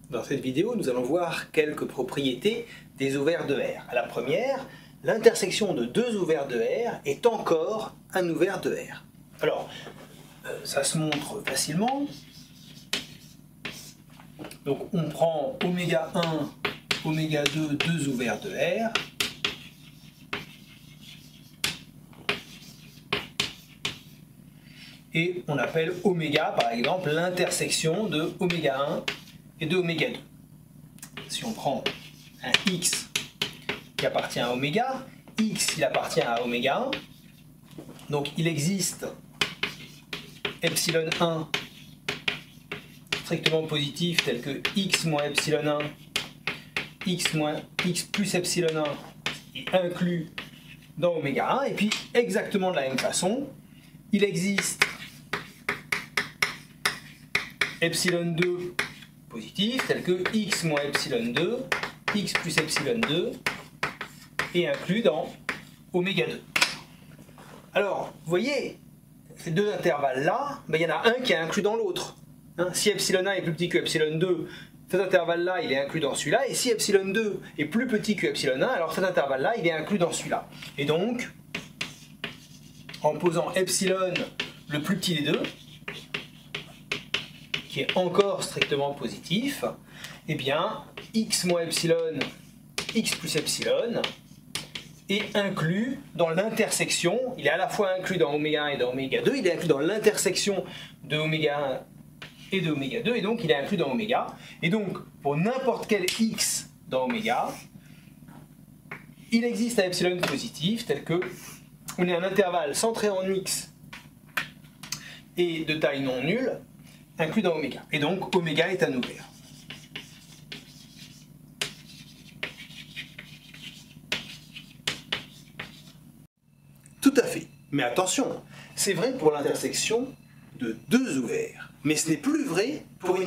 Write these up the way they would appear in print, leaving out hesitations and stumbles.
Dans cette vidéo, nous allons voir quelques propriétés des ouvers de R. La première, l'intersection de deux ouvers de R est encore un ouvert de R. Alors, ça se montre facilement. Donc on prend oméga 1, oméga 2, deux ouverts de R. Et on appelle oméga, par exemple, l'intersection de oméga 1 et de oméga 2. Si on prend un x qui appartient à oméga, x il appartient à oméga 1, donc il existe epsilon 1 strictement positif tel que x moins epsilon 1, x plus epsilon 1 est inclus dans oméga 1, et puis exactement de la même façon, il existe epsilon 2 positif tel que x moins epsilon 2, x plus epsilon 2 est inclus dans oméga 2. Alors, vous voyez, ces deux intervalles-là, il y en a un qui est inclus dans l'autre. Si epsilon 1 est plus petit que epsilon 2, cet intervalle-là, il est inclus dans celui-là. Et si epsilon 2 est plus petit que epsilon 1, alors cet intervalle-là, il est inclus dans celui-là. Et donc, en posant epsilon le plus petit des deux, qui est encore strictement positif, eh bien, x moins epsilon, x plus epsilon, est inclus dans l'intersection. Il est à la fois inclus dans oméga 1 et dans oméga 2, il est inclus dans l'intersection de oméga 1 et de oméga 2, et donc il est inclus dans oméga. Et donc, pour n'importe quel x dans oméga, il existe un epsilon positif, tel que on est un intervalle centré en x et de taille non nulle, inclus dans oméga. Et donc, oméga est un ouvert. Tout à fait. Mais attention, c'est vrai pour l'intersection de deux ouverts. Mais ce n'est plus vrai pour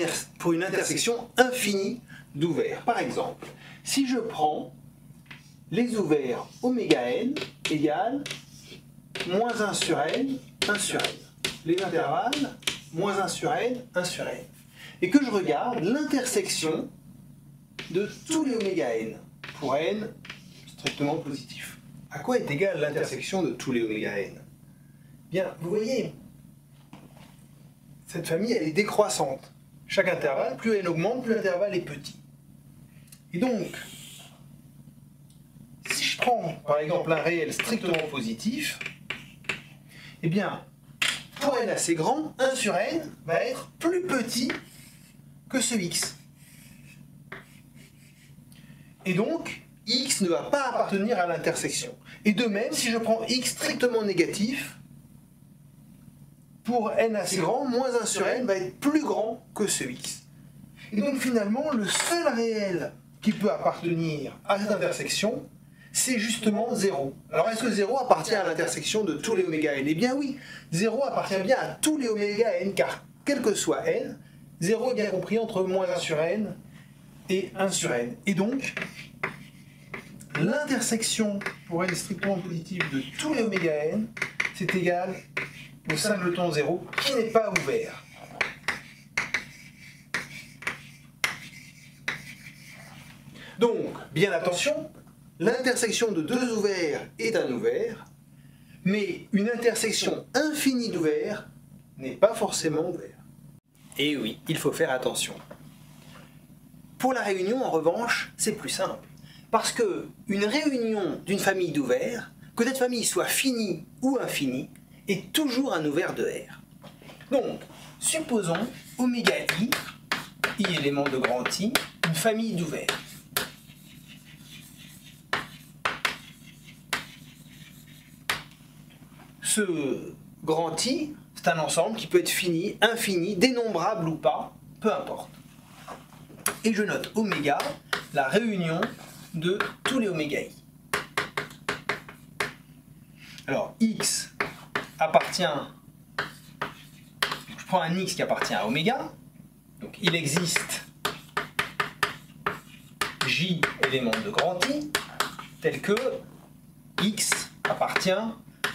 une intersection infinie d'ouverts. Par exemple, si je prends les ouverts oméga n égale moins 1 sur n, 1 sur n. Les intervalles, moins 1 sur n, 1 sur n. Et que je regarde l'intersection de tous les oméga n, pour n strictement positif. À quoi est égale l'intersection de tous les oméga n? Bien, vous voyez, cette famille, elle est décroissante. Chaque intervalle, plus n augmente, plus l'intervalle est petit. Et donc, si je prends par exemple un réel strictement positif, eh bien, pour n assez grand, 1 sur n va être plus petit que ce x. Et donc, x ne va pas appartenir à l'intersection. Et de même, si je prends x strictement négatif, pour n assez grand, moins 1 sur n va être plus grand que ce x. Et donc finalement, le seul réel qui peut appartenir à cette intersection, c'est justement 0. Alors est-ce que 0 appartient à l'intersection de tous les oméga n? Eh bien oui, 0 appartient bien à tous les oméga n, car quel que soit n, 0 est bien compris entre moins 1 sur n et 1 sur n. Et donc, l'intersection pour n strictement positive de tous les oméga n, c'est égal au singleton 0 qui n'est pas ouvert. Donc, bien attention, l'intersection de deux ouverts est un ouvert, mais une intersection infinie d'ouverts n'est pas forcément ouvert. Et oui, il faut faire attention. Pour la réunion, en revanche, c'est plus simple. Parce que une réunion d'une famille d'ouverts, que cette famille soit finie ou infinie, est toujours un ouvert de R. Donc, supposons oméga i élément de grand I, une famille d'ouverts. Ce grand I, c'est un ensemble qui peut être fini, infini, dénombrable ou pas, peu importe. Et je note oméga, la réunion de tous les oméga i. Alors, x appartient, je prends un x qui appartient à oméga, donc il existe j élément de grand I, tel que x appartient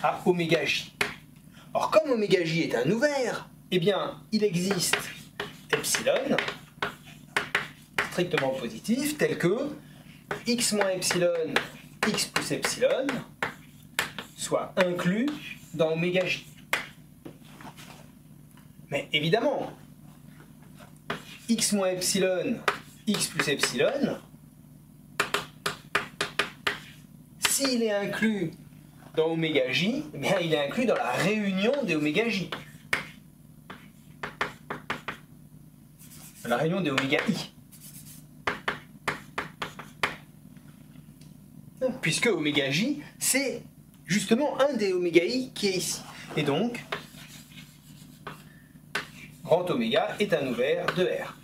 à oméga j. Or, comme oméga j est un ouvert, eh bien, il existe epsilon strictement positifs, tels que x moins epsilon, x plus epsilon, soit inclus dans oméga j. Mais évidemment, x moins epsilon, x plus epsilon, s'il est inclus dans oméga j, eh bien il est inclus dans la réunion des oméga j. La réunion des oméga i. Puisque oméga j, c'est justement un des oméga i qui est ici. Et donc, grand oméga est un ouvert de R.